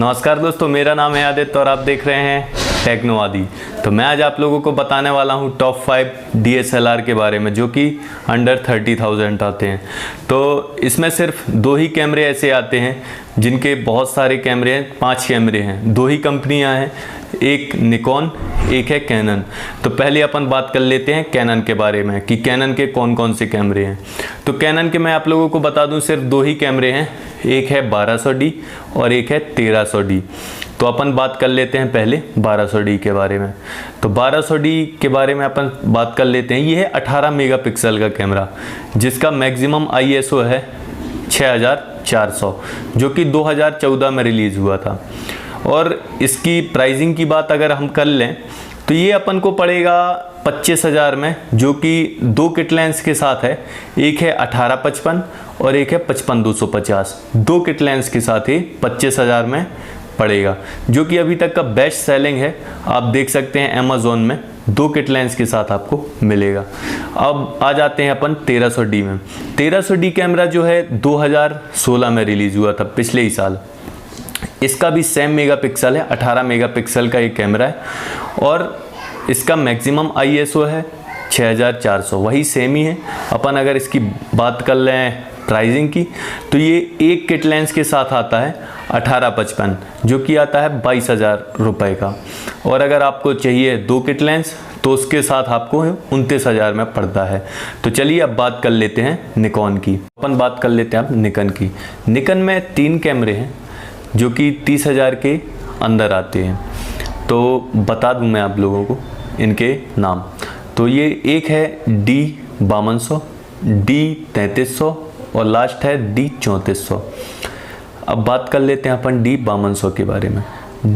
नमस्कार दोस्तों, मेरा नाम है आदित्य और आप देख रहे हैं टेक्नो आदि। तो मैं आज आप लोगों को बताने वाला हूं टॉप 5 DSLR के बारे में जो कि अंडर 30,000 आते हैं। तो इसमें सिर्फ 2 ही कैमरे ऐसे आते हैं जिनके बहुत सारे कैमरे हैं, 5 कैमरे हैं। 2 ही कंपनियां हैं, एक निकॉन एक है कैनन। तो पहले अपन बात कर लेते हैं कैनन के बारे में कि कैनन के कौन कौन से कैमरे हैं। तो कैनन के मैं आप लोगों को बता दूं सिर्फ 2 ही कैमरे हैं, एक है 1200D और एक है 1300D। तो अपन बात कर लेते हैं पहले 1200D के बारे में। तो 1200D के बारे में अपन बात कर लेते हैं। ये है 18 मेगापिक्सल का कैमरा जिसका मैक्सिमम ISO है 6400 जो कि 2014 में रिलीज़ हुआ था। और इसकी प्राइसिंग की बात अगर हम कर लें तो ये अपन को पड़ेगा 25,000 में, जो कि 2 किट लेंस के साथ है। एक है 18-55 और एक है 55-250। 2 किट लेंस के साथ ही 25,000 में पड़ेगा, जो कि अभी तक का बेस्ट सेलिंग है। आप देख सकते हैं अमेज़ॉन में 2 किट लेंस के साथ आपको मिलेगा। अब आ जाते हैं अपन 1300D में। 1300D कैमरा जो है 2016 में रिलीज़ हुआ था, पिछले ही साल। इसका भी सेम मेगापिक्सल है, 18 मेगापिक्सल का एक कैमरा है और इसका मैक्सिमम ISO है 6400, वही सेम ही है। अपन अगर इसकी बात कर लें प्राइसिंग की तो ये एक किट लेंस के साथ आता है 18-55 जो कि आता है 22,000 रुपये का। और अगर आपको चाहिए 2 किट लेंस तो उसके साथ आपको 29,000 में पड़ता है। तो चलिए अब बात कर लेते हैं निकॉन की। अपन बात कर लेते हैं अब निकॉन की। निकॉन में 3 कैमरे हैं जो कि 30,000 के अंदर आते हैं। तो बता दूं मैं आप लोगों को इनके नाम। तो ये एक है D5200, D3300 और लास्ट है D3400। अब बात कर लेते हैं अपन D5200 के बारे में।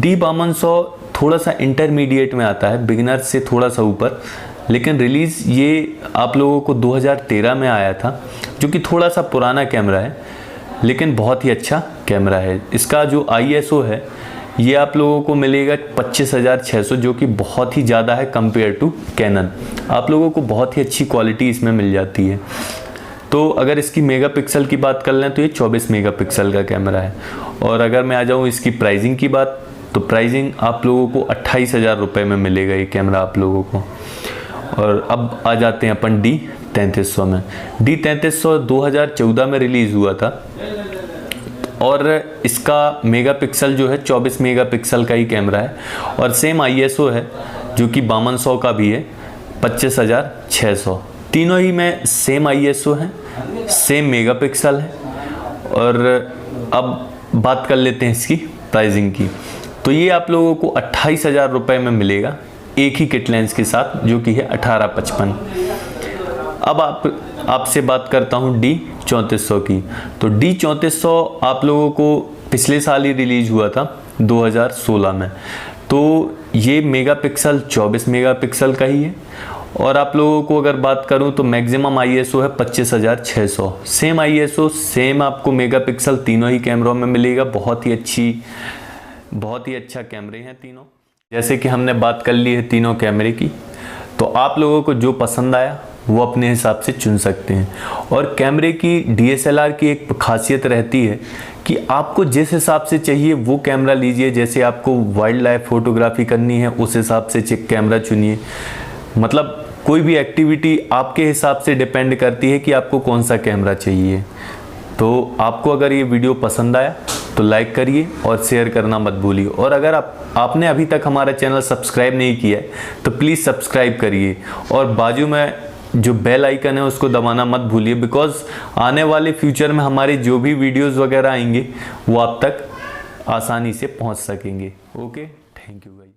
D5200 थोड़ा सा इंटरमीडिएट में आता है, बिगिनर से थोड़ा सा ऊपर, लेकिन रिलीज़ ये आप लोगों को 2013 में आया था, जो कि थोड़ा सा पुराना कैमरा है लेकिन बहुत ही अच्छा कैमरा है। इसका जो ISO है ये आप लोगों को मिलेगा 25,600 जो कि बहुत ही ज़्यादा है कंपेयर टू कैनन। आप लोगों को बहुत ही अच्छी क्वालिटी इसमें मिल जाती है। तो अगर इसकी मेगापिक्सल की बात कर लें तो ये 24 मेगापिक्सल का कैमरा है। और अगर मैं आ जाऊँ इसकी प्राइसिंग की बात, तो प्राइसिंग आप लोगों को 28,000 रुपये में मिलेगा ये कैमरा आप लोगों को। और अब आ जाते हैं अपन D3300 में। D3300 2014 में रिलीज़ हुआ था और इसका मेगापिक्सल जो है 24 मेगापिक्सल का ही कैमरा है और सेम ISO है जो कि 5200 का भी है 25,600। तीनों ही में सेम ISO है, सेम मेगापिक्सल है। और अब बात कर लेते हैं इसकी प्राइसिंग की। तो ये आप लोगों को 28,000 रुपये में मिलेगा एक ही किट लेंस के साथ जो कि है 18-55। अब आपसे बात करता हूँ D3400 की। तो D3400 आप लोगों को पिछले साल ही रिलीज़ हुआ था 2016 में। तो ये मेगापिक्सल 24 मेगापिक्सल का ही है। और आप लोगों को अगर बात करूं तो मैक्सिमम ISO है 25,600। सेम ISO, सेम आपको मेगापिक्सल तीनों ही कैमरों में मिलेगा। बहुत ही अच्छा कैमरे हैं तीनों। जैसे कि हमने बात कर ली है तीनों कैमरे की, तो आप लोगों को जो पसंद आया वो अपने हिसाब से चुन सकते हैं। और कैमरे की DSLR की एक खासियत रहती है कि आपको जिस हिसाब से चाहिए वो कैमरा लीजिए। जैसे आपको वाइल्ड लाइफ फोटोग्राफी करनी है उस हिसाब से कैमरा चुनिए। मतलब कोई भी एक्टिविटी आपके हिसाब से डिपेंड करती है कि आपको कौन सा कैमरा चाहिए। तो आपको अगर ये वीडियो पसंद आया तो लाइक करिए और शेयर करना मत भूलिए। और अगर आपने अभी तक हमारा चैनल सब्सक्राइब नहीं किया है तो प्लीज़ सब्सक्राइब करिए और बाजू में जो बेल आइकन है उसको दबाना मत भूलिए, बिकॉज़ आने वाले फ्यूचर में हमारे जो भी वीडियोस वगैरह आएंगे वो आप तक आसानी से पहुंच सकेंगे। Okay, thank you guys.